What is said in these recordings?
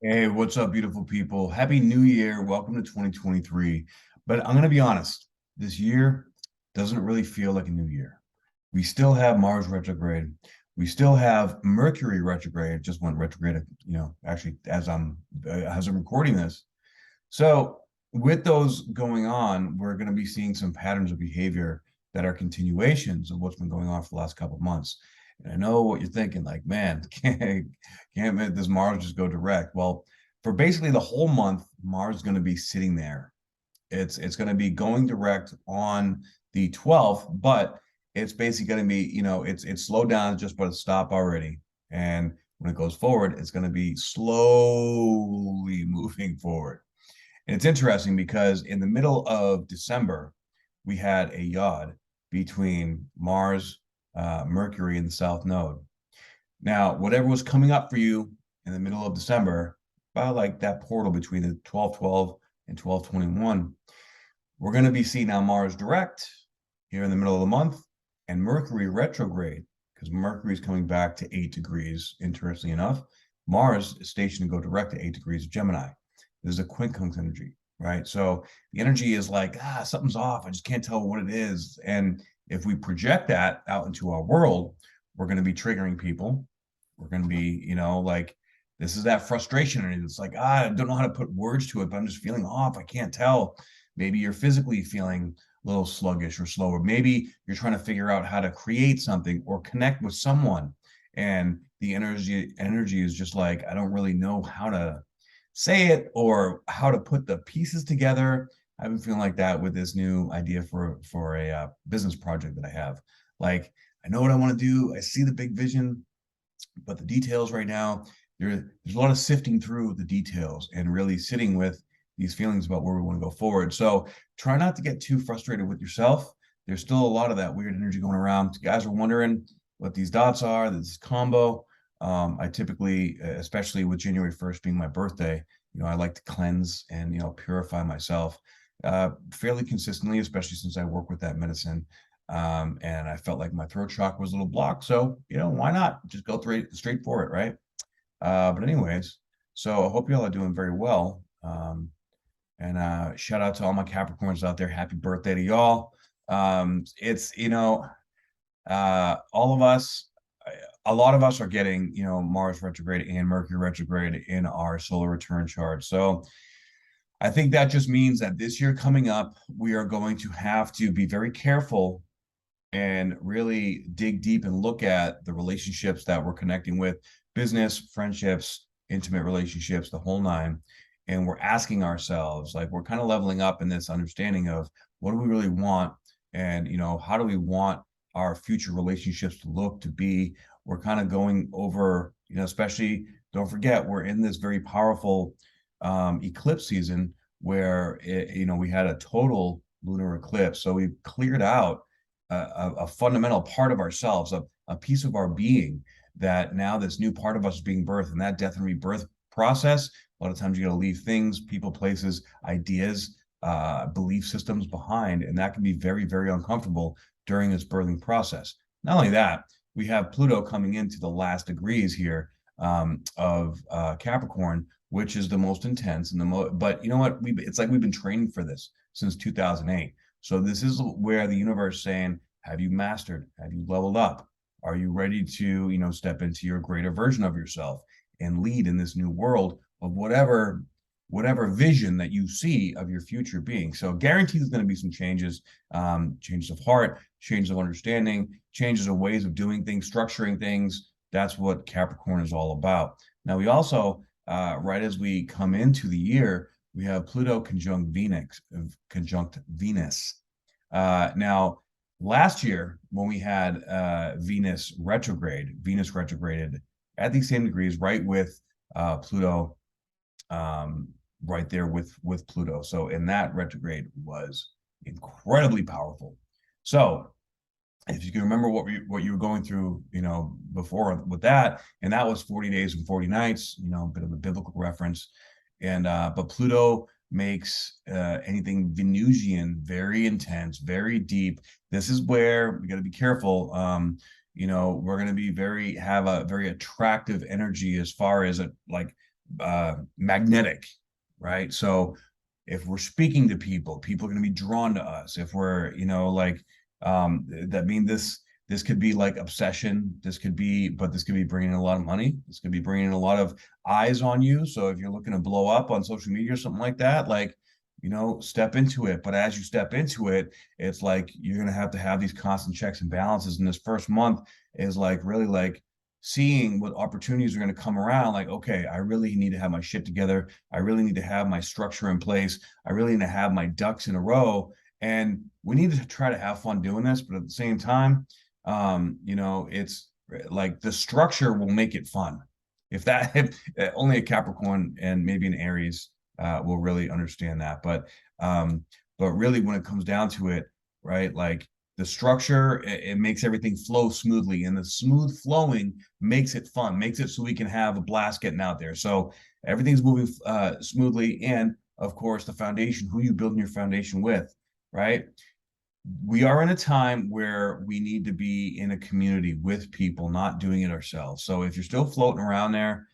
Hey, what's up, beautiful people? Happy New Year. Welcome to 2023. But I'm going to be honest, this year doesn't really feel like a new year. We still have Mars retrograde. We still have Mercury retrograde. It just went retrograde, actually as I'm recording this. So, with those going on, we're going to be seeing some patterns of behavior that are continuations of what's been going on for the last couple of months. And I know what you're thinking, like, man, can't this Mars just go direct? Well, for basically the whole month, Mars is going to be sitting there. It's going to be going direct on the 12th, but it's basically going to be, it's slowed down just but a stop already. And when it goes forward, it's going to be slowly moving forward. And it's interesting because in the middle of December, we had a yod between Mars, Mercury, and the South Node. Now, whatever was coming up for you in the middle of December, about like that portal between the 12/12 and 12/21, we're going to be seeing now Mars direct here in the middle of the month and Mercury retrograde because Mercury is coming back to 8 degrees. Interestingly enough, Mars is stationed to go direct to 8 degrees of Gemini. This is a quincunx energy, right? So the energy is like, something's off. I just can't tell what it is. And if we project that out into our world, we're going to be triggering people. We're going to be, like, this is that frustration. And it's like, I don't know how to put words to it, but I'm just feeling off. I can't tell. Maybe you're physically feeling a little sluggish or slower. Maybe you're trying to figure out how to create something or connect with someone. And the energy is just like, I don't really know how to say it or how to put the pieces together. I've been feeling like that with this new idea for a business project that I have. Like, I know what I want to do. I see the big vision, but the details right now, there's a lot of sifting through the details and really sitting with these feelings about where we want to go forward. So try not to get too frustrated with yourself. There's still a lot of that weird energy going around. You guys are wondering what these dots are, this combo. I typically, especially with January 1st being my birthday, I like to cleanse and, purify myself fairly consistently, especially since I work with that medicine. And I felt like my throat chakra was a little blocked. So, why not just go straight for it, right? But anyways, so I hope you all are doing very well. And shout out to all my Capricorns out there. Happy birthday to y'all. It's, all of us, a lot of us are getting, Mars retrograde and Mercury retrograde in our solar return chart. So I think that just means that this year coming up, we are going to have to be very careful and really dig deep and look at the relationships that we're connecting with, business, friendships, intimate relationships, the whole nine. And we're asking ourselves, like, we're kind of leveling up in this understanding of what do we really want? And, how do we want our future relationships to look, to be? We're kind of going over, especially don't forget, we're in this very powerful eclipse season where, we had a total lunar eclipse. So we've cleared out a fundamental part of ourselves, a piece of our being that now this new part of us is being birthed. And that death and rebirth process, a lot of times you got to leave things, people, places, ideas, belief systems behind. And that can be very, very uncomfortable during this birthing process. Not only that, we have Pluto coming into the last degrees here of Capricorn, which is the most intense and but you know what? It's like we've been training for this since 2008. So this is where the universe is saying, have you mastered? Have you leveled up? Are you ready to, step into your greater version of yourself and lead in this new world of whatever vision that you see of your future being? So guaranteed there's going to be some changes, changes of heart, changes of understanding, changes of ways of doing things, structuring things. That's what Capricorn is all about. Now we also, right as we come into the year, we have Pluto conjunct Venus. Now, last year when we had Venus retrograded at these same degrees, right with Pluto, right there with Pluto. So, and that retrograde was incredibly powerful. So, if you can remember what you were going through, before with that, and that was 40 days and 40 nights, a bit of a biblical reference. And but Pluto makes anything Venusian very intense, very deep. This is where we got to be careful. We're going to be have a very attractive energy as far as like magnetic, right? So if we're speaking to people, people are going to be drawn to us. If we're, like, that mean this could be like obsession. But this could be bringing in a lot of money. This could be bringing in a lot of eyes on you. So if you're looking to blow up on social media or something like that, like, step into it. But as you step into it, it's like you're going to have these constant checks and balances. And this first month is like really like seeing what opportunities are going to come around. Like, okay, I really need to have my shit together. I really need to have my structure in place. I really need to have my ducks in a row. And we need to try to have fun doing this. But at the same time, it's like the structure will make it fun. If only a Capricorn and maybe an Aries will really understand that. But really, when it comes down to it, right? Like the structure, it makes everything flow smoothly, and the smooth flowing makes it fun, makes it so we can have a blast getting out there. So everything's moving smoothly, and of course, the foundation, who you building your foundation with, right? We are in a time where we need to be in a community with people, not doing it ourselves. So if you're still floating around there,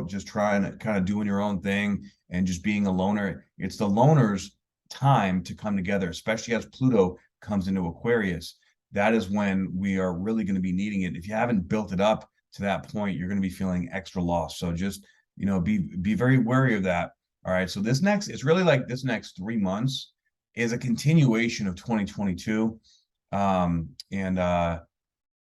just trying to kind of doing your own thing and just being a loner, it's the loner's time to come together, especially as Pluto comes into Aquarius. That is when we are really going to be needing it. If you haven't built it up to that point, you're going to be feeling extra lost. So just, be very wary of that. All right. So it's really like this next 3 months is a continuation of 2022. And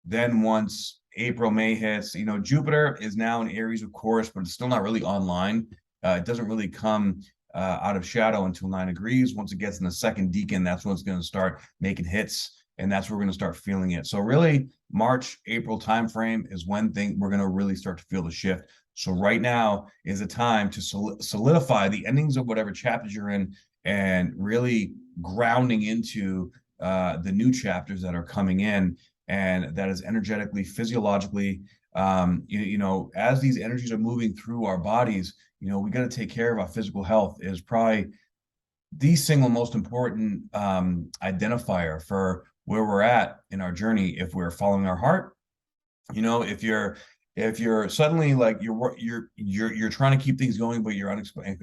then once April, May hits, Jupiter is now in Aries, of course, but it's still not really online. It doesn't really come out of shadow until 9 degrees. Once it gets in the second decan, that's when it's going to start making hits, and that's where we're going to start feeling it. So really, March, April timeframe is when we're going to really start to feel the shift. So right now is a time to solidify the endings of whatever chapters you're in, and really grounding into the new chapters that are coming in, and that is energetically, physiologically. As these energies are moving through our bodies, we got to take care of our physical health. Is probably the single most important identifier for where we're at in our journey. If we're following our heart, if you're suddenly like you're trying to keep things going, but you're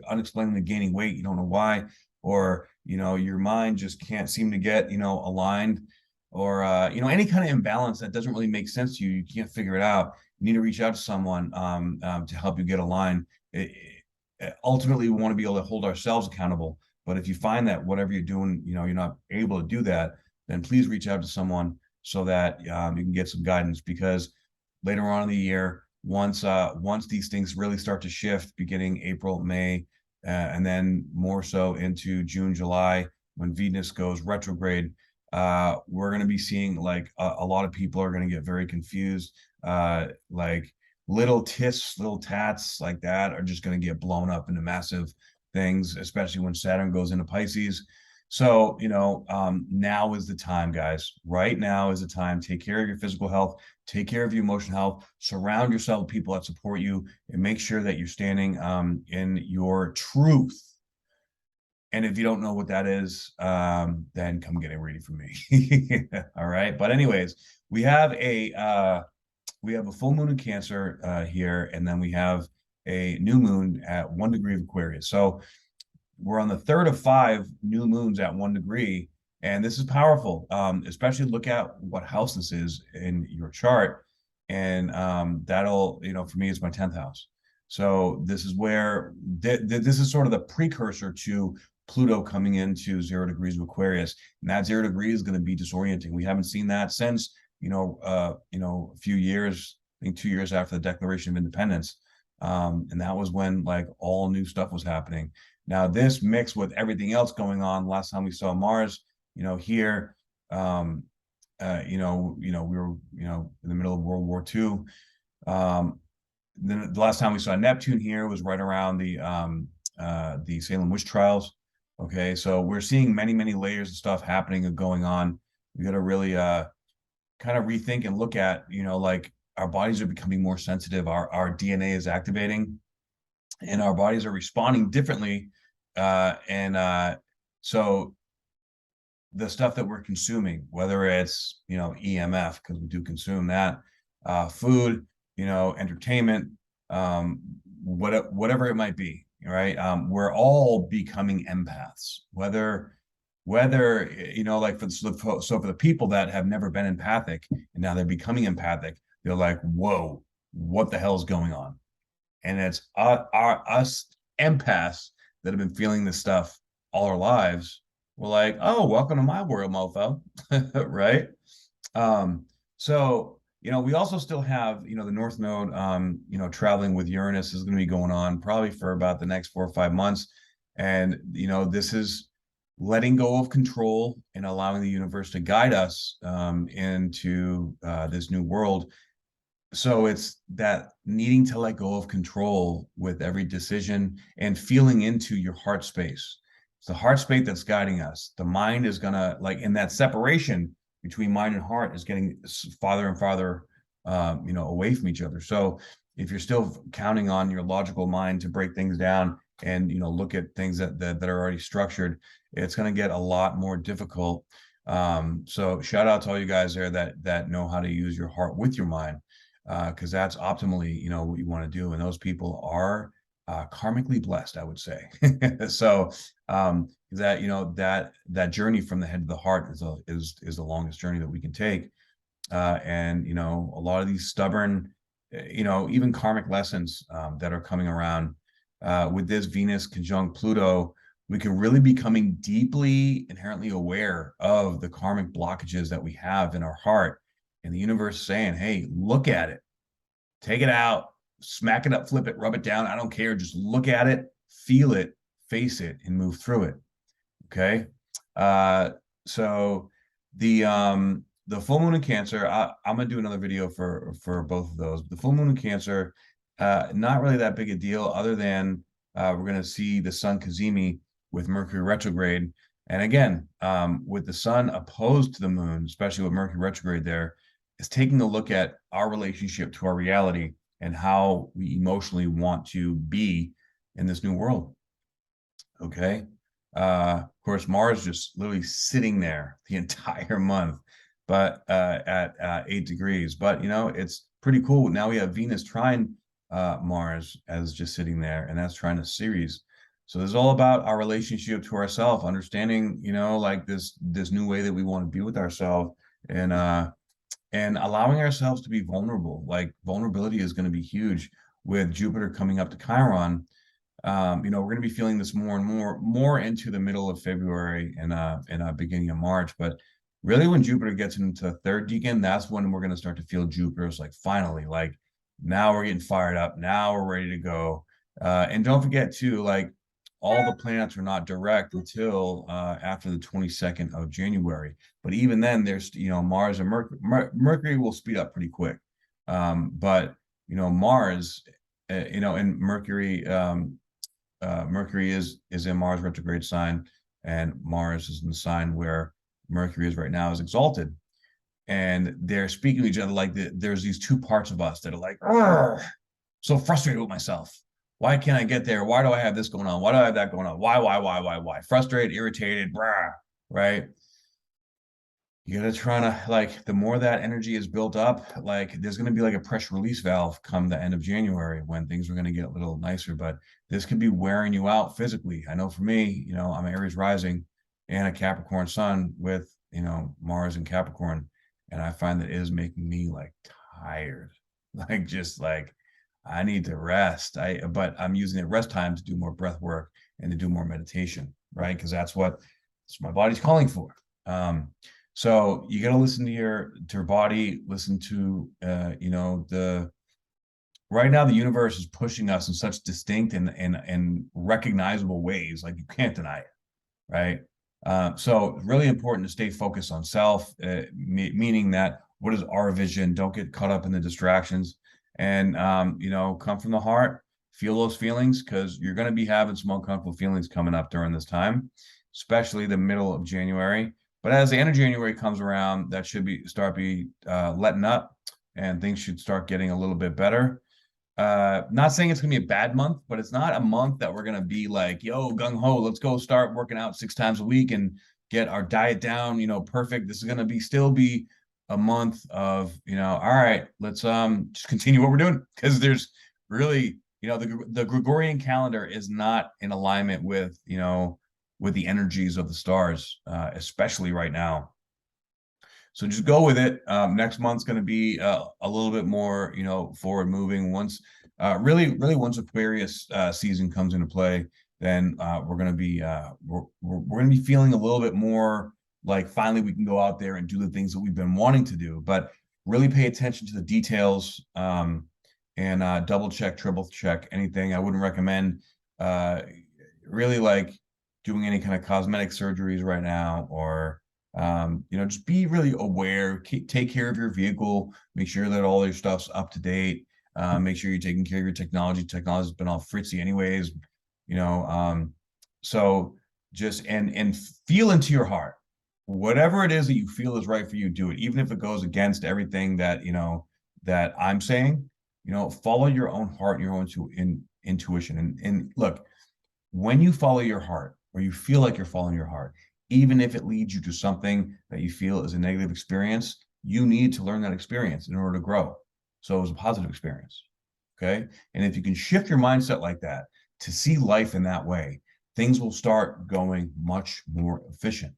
unexplainably gaining weight, you don't know why, or your mind just can't seem to get aligned, or any kind of imbalance that doesn't really make sense to you, you can't figure it out. You need to reach out to someone to help you get aligned. Ultimately, we want to be able to hold ourselves accountable. But if you find that whatever you're doing, you're not able to do that, then please reach out to someone so that you can get some guidance. Because later on in the year, once these things really start to shift, beginning April, May, and then more so into June, July, when Venus goes retrograde, we're going to be seeing like a lot of people are going to get very confused. Like little tats like that are just going to get blown up into massive things, especially when Saturn goes into Pisces. So, now is the time, guys. Right now is the time. Take care of your physical health, take care of your emotional health, surround yourself with people that support you, and make sure that you're standing in your truth. And if you don't know what that is, then come get it ready from me. All right. But anyways, we have a full moon in Cancer here, and then we have a new moon at 1 degree of Aquarius. So we're on the third of 5 new moons at 1 degree, and this is powerful. Especially look at what house this is in your chart, and that'll, for me, it's my 10th house. So this is where this is sort of the precursor to Pluto coming into 0 degrees of Aquarius, and that 0 degree is going to be disorienting. We haven't seen that since a few years. I think 2 years after the Declaration of Independence, and that was when like all new stuff was happening. Now this mixed with everything else going on. Last time we saw Mars, here, we were, in the middle of World War II. Then the last time we saw Neptune here was right around the Salem witch trials. Okay, so we're seeing many, many layers of stuff happening and going on. We got to really kind of rethink and look at, like our bodies are becoming more sensitive. Our DNA is activating, and our bodies are responding differently. So the stuff that we're consuming, whether it's, EMF, because we do consume that, food, entertainment, whatever it might be, right? We're all becoming empaths, whether like so for the people that have never been empathic and now they're becoming empathic, they're like, whoa, what the hell is going on? And it's us empaths that have been feeling this stuff all our lives. We're like, oh, welcome to my world, mofo, right? Um, so we also still have the North Node, traveling with Uranus is going to be going on probably for about the next 4 or 5 months, and this is letting go of control and allowing the universe to guide us into this new world. So it's that needing to let go of control with every decision and feeling into your heart space. It's the heart space that's guiding us. The mind is gonna, like, in that separation between mind and heart is getting farther and farther, away from each other. So if you're still counting on your logical mind to break things down and look at things that are already structured, it's going to get a lot more difficult. So shout out to all you guys there that know how to use your heart with your mind, because that's optimally, what you want to do. And those people are karmically blessed, I would say. So that journey from the head to the heart is the longest journey that we can take. And a lot of these stubborn, even karmic lessons that are coming around with this Venus conjunct Pluto, we can really be becoming deeply inherently aware of the karmic blockages that we have in our heart, and the universe saying, hey, look at it, take it out, smack it up, flip it, rub it down, I don't care, just look at it, feel it, face it, and move through it. Okay. So the full moon in Cancer, I'm gonna do another video for both of those. The full moon in Cancer, not really that big a deal, other than we're gonna see the sun cazimi with Mercury retrograde. And again, with the sun opposed to the moon, especially with Mercury retrograde there, is taking a look at our relationship to our reality and how we emotionally want to be in this new world. Okay. Of course, Mars just literally sitting there the entire month, but at 8 degrees. But it's pretty cool. Now we have Venus trine Mars as just sitting there, and that's trine a Ceres. So this is all about our relationship to ourselves, understanding, like this new way that we want to be with ourselves, and allowing ourselves to be vulnerable. Like vulnerability is going to be huge with Jupiter coming up to Chiron. We're going to be feeling this more and more into the middle of February and beginning of March. But really, when Jupiter gets into third decan, that's when we're going to start to feel Jupiter's like, finally, like now we're getting fired up. Now we're ready to go. And don't forget too, like all the planets are not direct until after the 22nd of January. But even then, there's Mars and Mercury will speed up pretty quick. But Mars, and Mercury. Mercury is in Mars retrograde sign, and Mars is in the sign where Mercury is right now, is exalted, and they're speaking to each other like there's these two parts of us that are like, so frustrated with myself. Why can't I get there? Why do I have this going on? Why do I have that going on? Why? Frustrated, irritated, right? You gotta try to, like, the more that energy is built up, like there's gonna be like a pressure release valve come the end of January when things are gonna get a little nicer. But this could be wearing you out physically. I know for me, I'm Aries rising and a Capricorn sun with Mars and Capricorn, and I find that it is making me like tired, like just like I need to rest. But I'm using the rest time to do more breath work and to do more meditation, right? Because that's what my body's calling for. So you got to listen to your body, listen to right now the universe is pushing us in such distinct and recognizable ways, like you can't deny it, right? So it's really important to stay focused on self, meaning that what is our vision? Don't get caught up in the distractions, and come from the heart, feel those feelings, because you're going to be having some uncomfortable feelings coming up during this time, especially the middle of January. But as the end of January comes around, that should start letting up, and things should start getting a little bit better. Not saying it's gonna be a bad month, but it's not a month that we're gonna be like, yo, gung ho, let's go start working out 6 times a week and get our diet down, perfect. This is gonna still be a month of, all right, let's just continue what we're doing, because there's really, the Gregorian calendar is not in alignment with, with the energies of the stars, especially right now. So just go with it. Next month's going to be a little bit more, forward moving. Really, once Aquarius season comes into play, then we're going to be we're going to be feeling a little bit more like finally we can go out there and do the things that we've been wanting to do. But really pay attention to the details, and double check, triple check anything. I wouldn't recommend really like doing any kind of cosmetic surgeries right now, or just be really aware, take care of your vehicle, make sure that all your stuff's up to date, make sure you're taking care of your technology. Technology's been all fritzy anyways, you know. So just and feel into your heart. Whatever it is that you feel is right for you, do it. Even if it goes against everything that that I'm saying, follow your own heart and your own intuition. And look, when you follow your heart, or you feel like you're following your heart, even if it leads you to something that you feel is a negative experience, you need to learn that experience in order to grow. So it was a positive experience. Okay. And if you can shift your mindset like that to see life in that way, things will start going much more efficient.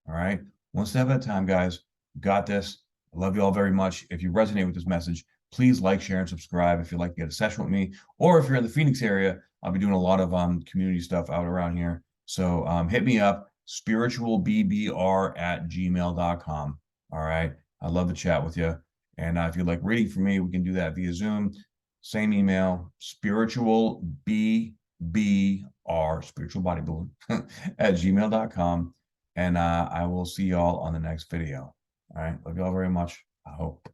All right. One step at a time, guys. You got this. I love you all very much. If you resonate with this message, please like, share, and subscribe if you'd like to get a session with me. Or if you're in the Phoenix area, I'll be doing a lot of community stuff out around here. So hit me up, spiritualbbr@gmail.com. All right. I'd love to chat with you. And if you'd like reading from me, we can do that via Zoom. Same email, spiritualbbr, spiritual bodybuilder at gmail.com. And I will see y'all on the next video. All right. Love y'all very much. I hope.